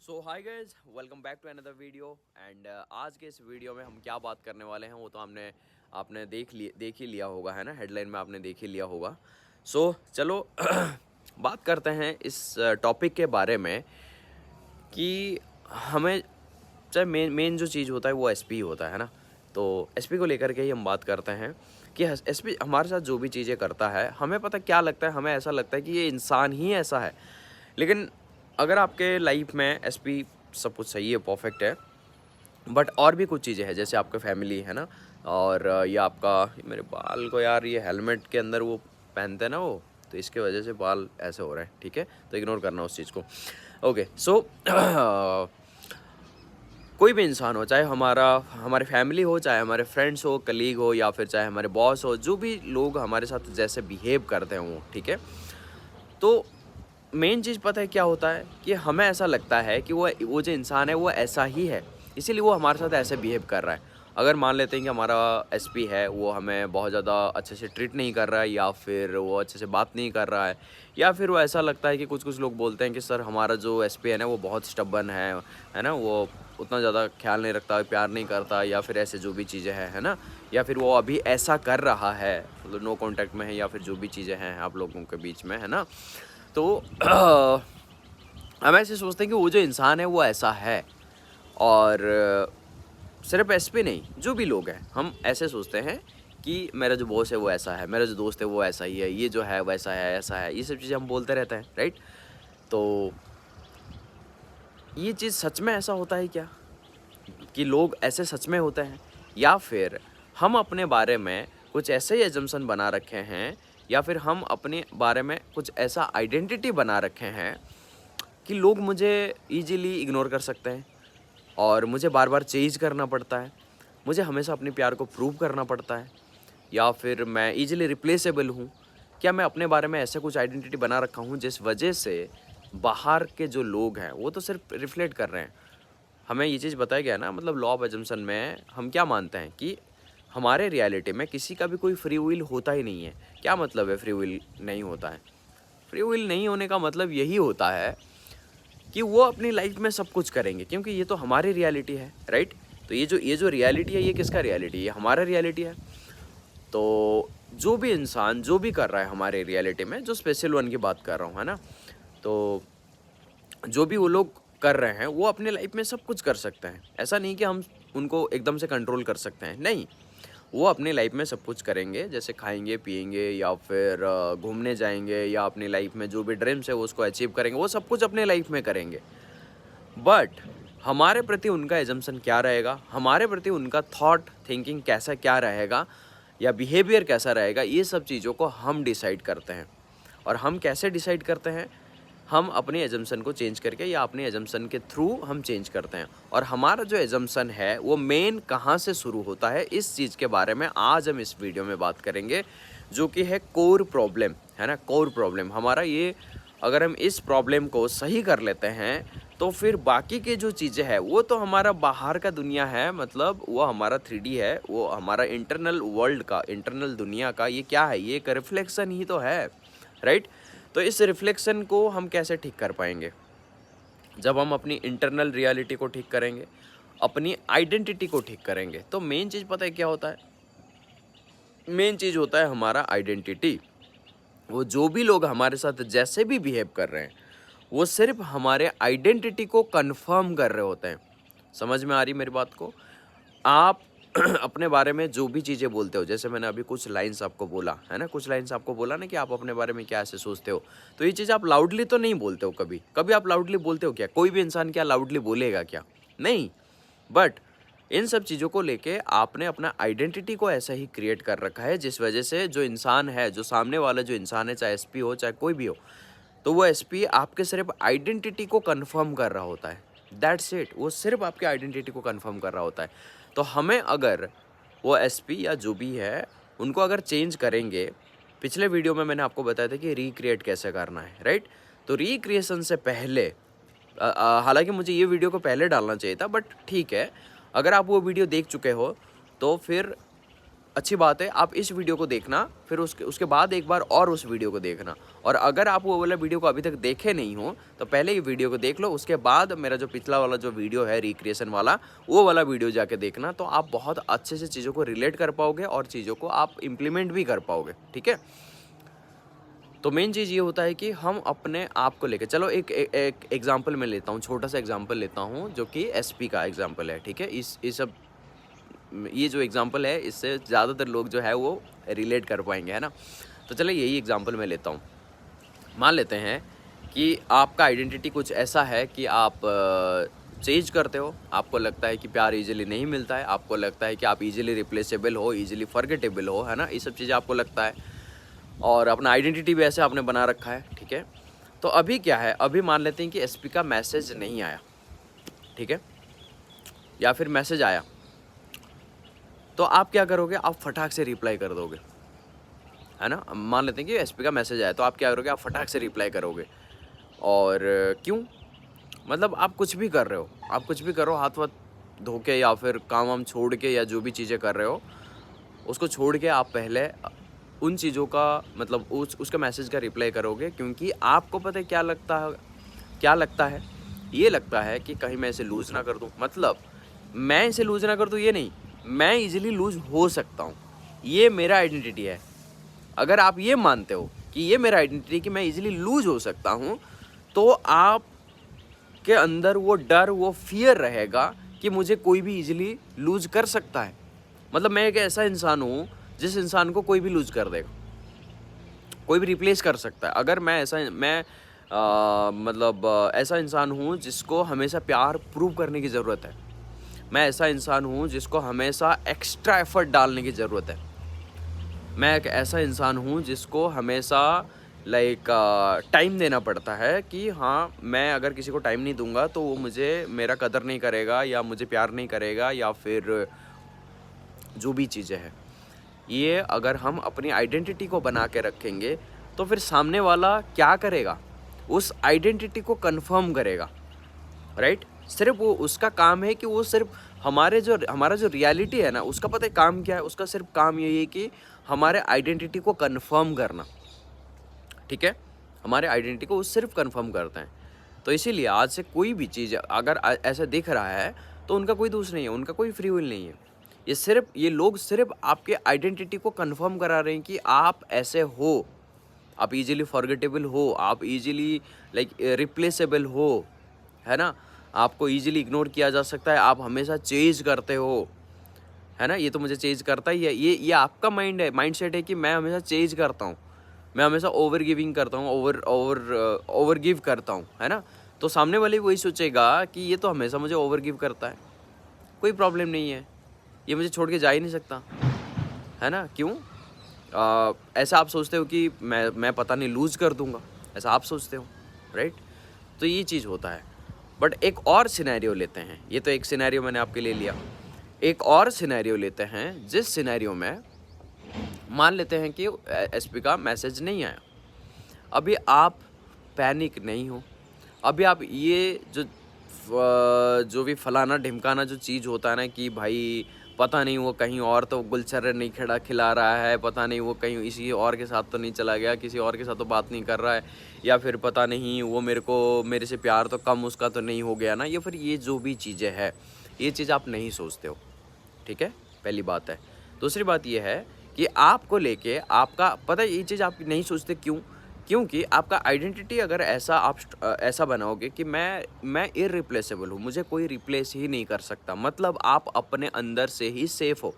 So hi guys, welcome back to another video. And आज के इस वीडियो में हम क्या बात करने वाले हैं वो तो आपने देख ही लिया होगा, है ना। हेडलाइन में आपने देख ही लिया होगा। चलो बात करते हैं इस टॉपिक के बारे में कि हमें चाहे मेन जो चीज़ होता है वो एसपी होता है ना। तो एसपी को लेकर के ही हम बात करते हैं कि एसपी हमारे साथ जो भी चीज़ें करता है, हमें पता क्या लगता है, हमें ऐसा लगता है कि ये इंसान ही ऐसा है। लेकिन अगर आपके लाइफ में एसपी सब कुछ सही है, परफेक्ट है, बट और भी कुछ चीज़ें हैं, जैसे आपका फैमिली है ना, और ये आपका मेरे बाल को यार, ये हेलमेट के अंदर वो पहनते हैं ना वो, तो इसके वजह से बाल ऐसे हो रहे हैं, ठीक है, तो इग्नोर करना उस चीज़ को। ओके सो कोई भी इंसान हो, चाहे हमारे फैमिली हो, चाहे हमारे फ्रेंड्स हो, कलीग हो, या फिर चाहे हमारे बॉस हो, जो भी लोग हमारे साथ जैसे बिहेव करते हैं वो, ठीक है। तो मेन चीज़ पता है क्या होता है कि हमें ऐसा लगता है कि वो जो इंसान है वो ऐसा ही है, इसीलिए वो हमारे साथ ऐसे बिहेव कर रहा है। अगर मान लेते हैं कि हमारा एसपी है, वो हमें बहुत ज़्यादा अच्छे से ट्रीट नहीं कर रहा है, या फिर वो अच्छे से बात नहीं कर रहा है, या फिर वो ऐसा लगता है कि कुछ लोग बोलते हैं कि सर हमारा जो एसपी है ना वो बहुत स्टबर्न है ना, वो उतना ज़्यादा ख्याल नहीं रखता, प्यार नहीं करता, या फिर ऐसे जो भी चीज़ें हैं, है ना, या फिर वो अभी ऐसा कर रहा है, मतलब नो कॉन्टैक्ट में है, या फिर जो भी चीज़ें हैं आप लोगों के बीच में, है ना। तो हम ऐसे सोचते हैं कि वो जो इंसान है वो ऐसा है। और सिर्फ एसपी नहीं, जो भी लोग हैं, हम ऐसे सोचते हैं कि मेरा जो बॉस है वो ऐसा है, मेरा जो दोस्त है वो ऐसा ही है, ये जो है वैसा है, ऐसा है, ये सब चीज़ें हम बोलते रहते हैं, राइट। तो ये चीज़ सच में ऐसा होता है क्या, कि लोग ऐसे सच में होते हैं, या फिर हम अपने बारे में कुछ ऐसे ही एजम्पशन बना रखे हैं, या फिर हम अपने बारे में कुछ ऐसा आइडेंटिटी बना रखे हैं कि लोग मुझे ईज़िली इग्नोर कर सकते हैं, और मुझे बार-बार चेंज करना पड़ता है, मुझे हमेशा अपने प्यार को प्रूव करना पड़ता है, या फिर मैं ईज़िली रिप्लेसेबल हूँ। क्या मैं अपने बारे में ऐसा कुछ आइडेंटिटी बना रखा हूँ जिस वजह से बाहर के जो लोग हैं वो तो सिर्फ रिफ्लेक्ट कर रहे हैं। हमें ये चीज़ बताया गया ना, मतलब लॉ ऑफ अजम्पशन में हम क्या मानते हैं कि हमारे रियलिटी में किसी का भी कोई फ्री विल होता ही नहीं है। क्या मतलब है फ्री विल नहीं होता है? फ्री विल नहीं होने का मतलब यही होता है कि वो अपनी लाइफ में सब कुछ करेंगे, क्योंकि ये तो हमारी रियलिटी है, राइट। तो ये जो रियलिटी है, ये किसका रियलिटी है? ये हमारा रियलिटी है। तो जो भी इंसान जो भी कर रहा है हमारे रियलिटी में, जो स्पेशल वन की बात कर रहा हूँ, है ना, तो जो भी वो लोग कर रहे हैं वो अपने लाइफ में सब कुछ कर सकते हैं। ऐसा नहीं कि हम उनको एकदम से कंट्रोल कर सकते हैं, नहीं। वो अपनी लाइफ में सब कुछ करेंगे, जैसे खाएंगे पिएंगे, या फिर घूमने जाएंगे, या अपनी लाइफ में जो भी ड्रीम्स है वो उसको अचीव करेंगे, वो सब कुछ अपने लाइफ में करेंगे। बट हमारे प्रति उनका एजम्पशन क्या रहेगा, हमारे प्रति उनका थॉट थिंकिंग कैसा क्या रहेगा, या बिहेवियर कैसा रहेगा, ये सब चीज़ों को हम डिसाइड करते हैं। और हम कैसे डिसाइड करते हैं? हम अपने एजम्पशन को चेंज करके, या अपने एजम्पशन के थ्रू हम चेंज करते हैं। और हमारा जो एजम्पशन है वो मेन कहाँ से शुरू होता है, इस चीज़ के बारे में आज हम इस वीडियो में बात करेंगे, जो कि है कोर प्रॉब्लम, है ना। कोर प्रॉब्लम हमारा ये, अगर हम इस प्रॉब्लम को सही कर लेते हैं तो फिर बाकी के जो चीज़ें हैं वो तो हमारा बाहर का दुनिया है, मतलब वो हमारा 3D है, वो हमारा इंटरनल वर्ल्ड का, इंटरनल दुनिया का ये क्या है, ये एक रिफ्लेक्शन ही तो है, राइट। तो इस रिफ्लेक्शन को हम कैसे ठीक कर पाएंगे? जब हम अपनी इंटरनल रियलिटी को ठीक करेंगे, अपनी आइडेंटिटी को ठीक करेंगे। तो मेन चीज़ पता है क्या होता है? मेन चीज़ होता है हमारा आइडेंटिटी। वो जो भी लोग हमारे साथ जैसे भी बिहेव कर रहे हैं, वो सिर्फ हमारे आइडेंटिटी को कंफर्म कर रहे होते हैं। समझ में आ रही मेरी बात को? आप अपने बारे में जो भी चीज़ें बोलते हो, जैसे मैंने अभी कुछ लाइन्स आपको बोला, है ना, कुछ लाइन्स आपको बोला ना कि आप अपने बारे में क्या ऐसे सोचते हो, तो ये चीज़ आप लाउडली तो नहीं बोलते हो कभी। कभी आप लाउडली बोलते हो क्या? कोई भी इंसान क्या लाउडली बोलेगा क्या? नहीं। बट इन सब चीज़ों को लेके आपने अपना आइडेंटिटी को ऐसा ही क्रिएट कर रखा है, जिस वजह से जो इंसान है, जो सामने वाला जो इंसान है, चाहे एसपी हो चाहे कोई भी हो, तो वो एसपी आपके सिर्फ आइडेंटिटी को कंफर्म कर रहा होता है। That's it. वो सिर्फ आपके आइडेंटिटी को कंफर्म कर रहा होता है। तो हमें अगर वो एसपी या जो भी है उनको अगर चेंज करेंगे, पिछले वीडियो में मैंने आपको बताया था कि रिक्रिएट कैसे करना है, राइट। तो रिक्रिएशन से पहले, हालांकि मुझे ये वीडियो को पहले डालना चाहिए था, बट ठीक है, अगर आप वो वीडियो देख चुके हो तो फिर अच्छी बात है, आप इस वीडियो को देखना, फिर उसके बाद एक बार और उस वीडियो को देखना। और अगर आप वो वाला वीडियो को अभी तक देखे नहीं हो तो पहले ये वीडियो को देख लो, उसके बाद मेरा जो पिछला वाला जो वीडियो है रिक्रिएशन वाला, वो वाला वीडियो जाके देखना, तो आप बहुत अच्छे से चीज़ों को रिलेट कर पाओगे और चीज़ों को आप इम्प्लीमेंट भी कर पाओगे। ठीक है, तो मेन चीज़ ये होता है कि हम अपने आप को लेकर, चलो एक एग्जाम्पल मैं लेता हूँ, छोटा सा एग्जाम्पल लेता हूँ जो कि एसपी का एग्जाम्पल है। ठीक है, इस सब ये जो एग्जांपल है इससे ज़्यादातर लोग जो है वो रिलेट कर पाएंगे, है ना। तो चलिए यही एग्जांपल मैं लेता हूँ। मान लेते हैं कि आपका आइडेंटिटी कुछ ऐसा है कि आप चेंज करते हो, आपको लगता है कि प्यार इजीली नहीं मिलता है, आपको लगता है कि आप इजीली रिप्लेसेबल हो, इजीली फॉरगेटेबल हो, है ना, ये सब चीज़ें आपको लगता है, और अपना आइडेंटिटी भी ऐसे आपने बना रखा है। ठीक है, तो अभी क्या है, अभी मान लेते हैं कि एसपी का मैसेज नहीं आया, ठीक है, या फिर मैसेज आया, तो आप क्या करोगे, आप फटाक से रिप्लाई कर दोगे, है ना। मान लेते हैं कि एसपी का मैसेज आया, तो आप क्या करोगे, आप फटाक से रिप्लाई करोगे। और क्यों, मतलब आप कुछ भी कर रहे हो, आप कुछ भी करो, हाथ वाथ धो के या फिर काम वाम छोड़ के या जो भी चीज़ें कर रहे हो उसको छोड़ के आप पहले उन चीज़ों का मतलब उसका मैसेज का रिप्लाई करोगे, क्योंकि आपको पता है क्या लगता है, क्या लगता है, ये लगता है कि कहीं मैं इसे लूज़ ना कर दूँ, मतलब मैं इसे लूज़ ना कर दूँ ये नहीं, मैं इजीली लूज़ हो सकता हूँ, ये मेरा आइडेंटिटी है। अगर आप ये मानते हो कि ये मेरा आइडेंटिटी कि मैं इजीली लूज़ हो सकता हूँ, तो आप के अंदर वो डर, वो फियर रहेगा कि मुझे कोई भी इजीली लूज़ कर सकता है। मतलब मैं एक ऐसा इंसान हूँ जिस इंसान को कोई भी लूज़ कर देगा, कोई भी रिप्लेस कर सकता है। अगर मैं ऐसा इंसान हूँ जिसको हमेशा प्यार प्रूव करने की ज़रूरत है। मैं ऐसा इंसान हूँ जिसको हमेशा एक्स्ट्रा एफर्ट डालने की ज़रूरत है। मैं एक ऐसा इंसान हूँ जिसको हमेशा टाइम देना पड़ता है कि हाँ, मैं अगर किसी को टाइम नहीं दूंगा तो वो मुझे मेरा कदर नहीं करेगा या मुझे प्यार नहीं करेगा या फिर जो भी चीज़ें हैं। ये अगर हम अपनी आइडेंटिटी को बना के रखेंगे तो फिर सामने वाला क्या करेगा, उस आइडेंटिटी को कंफर्म करेगा, राइट। सिर्फ वो उसका काम है कि वो सिर्फ हमारा जो रियलिटी है ना, उसका पता है काम क्या है, उसका सिर्फ काम यही है कि हमारे आइडेंटिटी को कंफर्म करना। ठीक है, हमारे आइडेंटिटी को वो सिर्फ कंफर्म करते हैं। तो इसीलिए आज से कोई भी चीज़ अगर ऐसा दिख रहा है तो उनका कोई दोष नहीं है, उनका कोई फ्री विल नहीं है। ये लोग सिर्फ आपके आइडेंटिटी को कंफर्म करा रहे हैं कि आप ऐसे हो, आप इजीली फॉरगेटेबल हो, आप इजीली रिप्लेसेबल हो, है ना, आपको इजीली इग्नोर किया जा सकता है, आप हमेशा चेंज करते हो, है ना, ये तो मुझे चेंज करता ही है। ये आपका माइंड सेट है कि मैं हमेशा चेंज करता हूँ, मैं हमेशा ओवर गिविंग करता हूँ, ओवर गिव करता हूँ, है ना। तो सामने वाले वही सोचेगा कि ये तो हमेशा मुझे ओवर गिव करता है, कोई प्रॉब्लम नहीं है, ये मुझे छोड़ के जा ही नहीं सकता, है ना। क्यों ऐसा आप सोचते हो कि मैं पता नहीं लूज़ कर दूंगा, ऐसा आप सोचते हो, राइट। तो ये चीज़ होता है। बट एक और सिनेरियो लेते हैं, ये तो एक सिनेरियो मैंने आपके लिए लिया, एक और सिनेरियो लेते हैं जिस सिनेरियो में मान लेते हैं कि एसपी का मैसेज नहीं आया। अभी आप पैनिक नहीं हो, अभी आप ये जो भी फलाना ढिमकाना जो चीज़ होता है ना कि भाई पता नहीं वो कहीं और तो गुलछर्रे नहीं खिला रहा है, पता नहीं वो कहीं इसी और के साथ तो नहीं चला गया, किसी और के साथ तो बात नहीं कर रहा है, या फिर पता नहीं वो मेरे से प्यार तो कम उसका तो नहीं हो गया ना, या फिर ये जो भी चीज़ें हैं, ये चीज़ आप नहीं सोचते हो। ठीक है, पहली बात है। दूसरी बात ये है कि आपको लेके आपका पता है ये चीज़ आप नहीं सोचते, क्यों? क्योंकि आपका आइडेंटिटी अगर ऐसा बनाओगे कि मैं इररिप्लेसेबल हूँ, मुझे कोई रिप्लेस ही नहीं कर सकता, मतलब आप अपने अंदर से ही सेफ़ हो,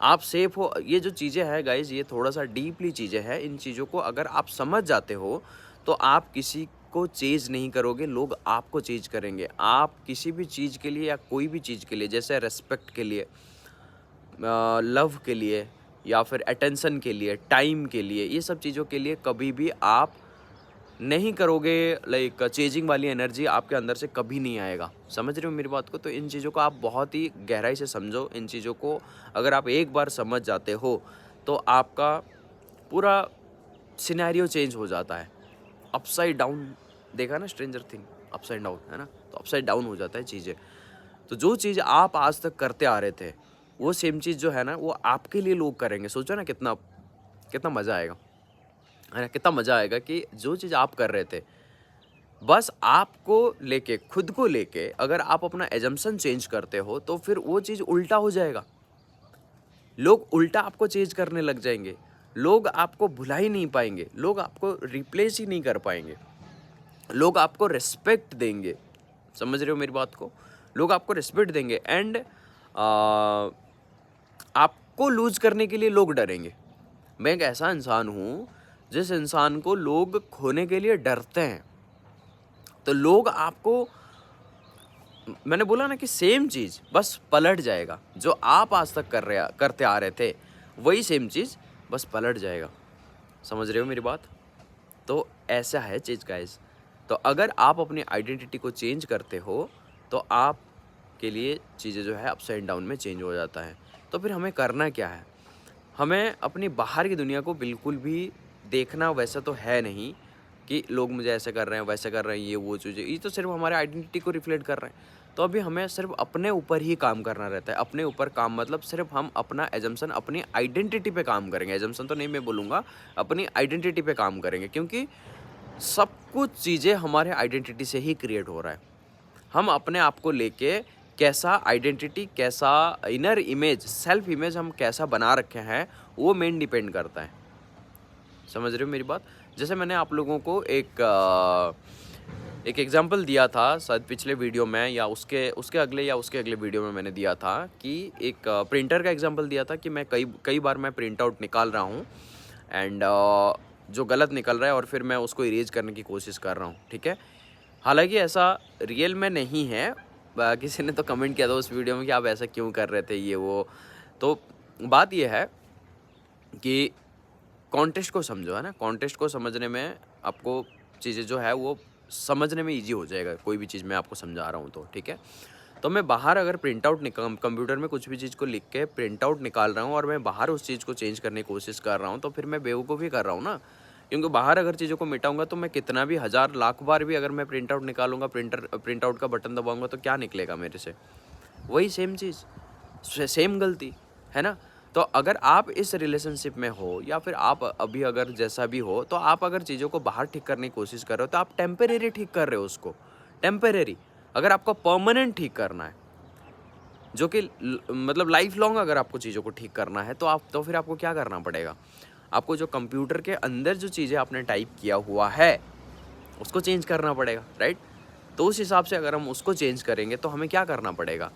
आप सेफ़ हो। ये जो चीज़ें हैं गाइज़, ये थोड़ा-सा डीपली चीज़ें हैं, इन चीज़ों को अगर आप समझ जाते हो, तो आप किसी को चेज़ नहीं करोगे, लोग आपको चेज़ करेंगे। आप किसी भी चीज़ के लिए या कोई भी चीज़ के लिए, जैसे रिस्पेक्ट के लिए, लव के लिए या फिर अटेंशन के लिए, टाइम के लिए, ये सब चीज़ों के लिए कभी भी आप नहीं करोगे, चेजिंग वाली एनर्जी आपके अंदर से कभी नहीं आएगा। समझ रहे हो मेरी बात को? तो इन चीज़ों को आप बहुत ही गहराई से समझो। इन चीज़ों को अगर आप एक बार समझ जाते हो तो आपका पूरा सिनेरियो चेंज हो जाता है। अपसाइड डाउन देखा ना स्ट्रेंजर थिंग, अपसाइड डाउन, है ना? तो अपसाइड डाउन हो जाता है चीज़ें। तो जो चीज़ आप आज तक करते आ रहे थे, वो सेम चीज़ जो है ना वो आपके लिए लोग करेंगे। सोचो ना कितना कितना मज़ा आएगा, है ना? कितना मज़ा आएगा कि जो चीज़ आप कर रहे थे, बस आपको लेके, खुद को लेके अगर आप अपना एजम्पशन चेंज करते हो तो फिर वो चीज़ उल्टा हो जाएगा। लोग उल्टा आपको चेंज करने लग जाएंगे, लोग आपको भुला ही नहीं पाएंगे, लोग आपको रिप्लेस ही नहीं कर पाएंगे, लोग आपको रिस्पेक्ट देंगे। समझ रहे हो मेरी बात को? लोग आपको रिस्पेक्ट देंगे एंड आपको लूज करने के लिए लोग डरेंगे। मैं एक ऐसा इंसान हूँ जिस इंसान को लोग खोने के लिए डरते हैं। तो लोग आपको, मैंने बोला ना कि सेम चीज़ बस पलट जाएगा। जो आप आज तक करते आ रहे थे वही सेम चीज़ बस पलट जाएगा। समझ रहे हो मेरी बात? तो ऐसा है चीज़ गाइस। तो अगर आप अपनी आइडेंटिटी को चेंज करते हो तो आप के लिए चीज़ें जो है अप्स एंड डाउन में चेंज हो जाता है। तो फिर हमें करना क्या है? हमें अपनी बाहर की दुनिया को बिल्कुल भी देखना वैसा तो है नहीं कि लोग मुझे ऐसे कर रहे हैं, वैसे कर रहे हैं, ये वो चीज़ें, ये तो सिर्फ हमारे आइडेंटिटी को रिफ्लेक्ट कर रहे हैं। तो अभी हमें सिर्फ अपने ऊपर ही काम करना रहता है। अपने ऊपर काम मतलब सिर्फ हम अपना एजम्पशन, अपनी आइडेंटिटी पे काम करेंगे। एजम्पशन तो नहीं मैं बोलूँगा, अपनी आइडेंटिटी पे काम करेंगे, क्योंकि सब कुछ चीज़ें हमारे आइडेंटिटी से ही क्रिएट हो रहा है। हम अपने आप को लेके कैसा आइडेंटिटी, कैसा इनर इमेज, सेल्फ इमेज हम कैसा बना रखे हैं, वो मेन डिपेंड करता है। समझ रहे हो मेरी बात? जैसे मैंने आप लोगों को एक एग्जांपल दिया था शायद पिछले वीडियो में या उसके अगले वीडियो में मैंने दिया था कि एक प्रिंटर का एग्जांपल दिया था कि मैं कई बार मैं प्रिंट आउट निकाल रहा हूँ एंड जो गलत निकल रहा है और फिर मैं उसको इरेज करने की कोशिश कर रहा हूँ, ठीक है? हालांकि ऐसा रियल में नहीं है। किसी ने तो कमेंट किया था उस वीडियो में कि आप ऐसा क्यों कर रहे थे, ये वो। तो बात ये है कि कॉन्टेक्स्ट को समझो, है ना? कॉन्टेक्स्ट को समझने में आपको चीज़ें जो है वो समझने में इजी हो जाएगा। कोई भी चीज़ मैं आपको समझा रहा हूँ तो ठीक है। तो मैं बाहर अगर प्रिंट आउट कंप्यूटर में कुछ भी चीज़ को लिख के प्रिंट आउट निकाल रहा हूँ और मैं बाहर उस चीज़ को चेंज करने की कोशिश कर रहा हूँ, तो फिर मैं बेवकूफ़ी कर रहा हूँ ना। क्योंकि बाहर अगर चीज़ों को मिटाऊंगा तो मैं कितना भी हज़ार लाख बार भी अगर मैं प्रिंट आउट निकालूंगा, प्रिंट आउट का बटन दबाऊंगा तो क्या निकलेगा मेरे से? वही सेम चीज़, सेम गलती, है ना? तो अगर आप इस रिलेशनशिप में हो या फिर आप अभी अगर जैसा भी हो, तो आप अगर चीज़ों को बाहर ठीक करने की कोशिश कर रहे हो तो आप टेम्परेरी ठीक कर रहे हो उसको, टेम्परेरी। अगर आपको परमानेंट ठीक करना है, जो कि मतलब लाइफ लॉन्ग अगर आपको चीज़ों को ठीक करना है, तो फिर आपको क्या करना पड़ेगा? आपको जो कंप्यूटर के अंदर जो चीज़ें आपने टाइप किया हुआ है उसको चेंज करना पड़ेगा, राइट? तो उस हिसाब से अगर हम उसको चेंज करेंगे तो हमें क्या करना पड़ेगा?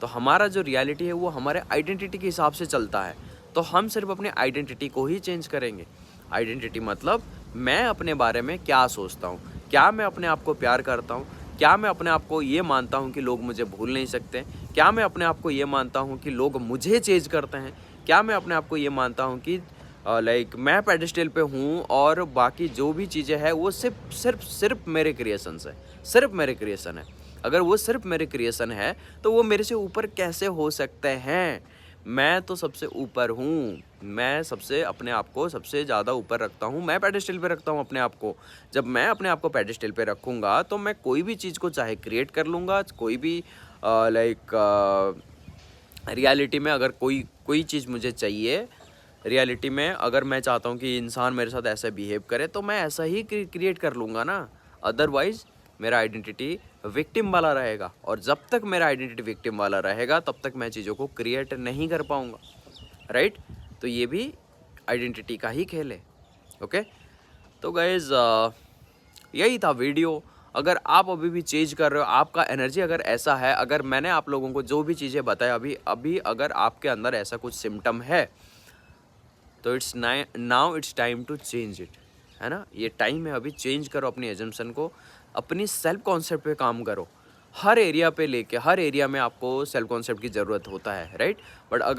तो हमारा जो रियलिटी है वो हमारे आइडेंटिटी के हिसाब से चलता है। तो हम सिर्फ अपने आइडेंटिटी को ही चेंज करेंगे। आइडेंटिटी मतलब मैं अपने बारे में क्या सोचता हूँ, क्या मैं अपने आप को प्यार करता हूँ, क्या मैं अपने आप को ये मानता हूँ कि लोग मुझे भूल नहीं सकते, क्या मैं अपने आप को ये मानता हूँ कि लोग मुझे चेंज करते हैं, क्या मैं अपने आप को ये मानता हूँ कि मैं पेडेस्टल पे हूँ और बाकी जो भी चीज़ें हैं वो सिर्फ मेरे क्रिएशंस है, सिर्फ मेरे क्रिएशन है। अगर वो सिर्फ मेरे क्रिएशन है तो वो मेरे से ऊपर कैसे हो सकते हैं? मैं तो सबसे ऊपर हूँ। मैं सबसे अपने आप को सबसे ज़्यादा ऊपर रखता हूँ। मैं पेडेस्टल पे रखता हूँ अपने आप को। जब मैं अपने आप को पेडेस्टल पे रखूँगा तो मैं कोई भी चीज़ को चाहे क्रिएट कर लूँगा, कोई भी रियलिटी में अगर कोई चीज़ मुझे चाहिए, रियलिटी में अगर मैं चाहता हूँ कि इंसान मेरे साथ ऐसा बिहेव करे तो मैं ऐसा ही क्रिएट कर लूँगा ना। अदरवाइज़ मेरा आइडेंटिटी विक्टिम वाला रहेगा और जब तक मेरा आइडेंटिटी विक्टिम वाला रहेगा तब तक मैं चीज़ों को क्रिएट नहीं कर पाऊँगा, राइट? तो ये भी आइडेंटिटी का ही खेल है। ओके, तो गाइज़ यही था वीडियो। अगर आप अभी भी चेंज कर रहे हो, आपका एनर्जी अगर ऐसा है, अगर मैंने आप लोगों को जो भी चीज़ें बताया अभी अगर आपके अंदर ऐसा कुछ सिम्टम है तो now it's time to change it, है ना? ये टाइम है, अभी चेंज करो अपनी एजम्पशन को, अपनी सेल्फ कॉन्सेप्ट पे काम करो। हर एरिया पे लेके, हर एरिया में आपको सेल्फ कॉन्सेप्ट की ज़रूरत होता है, राइट? बट अगर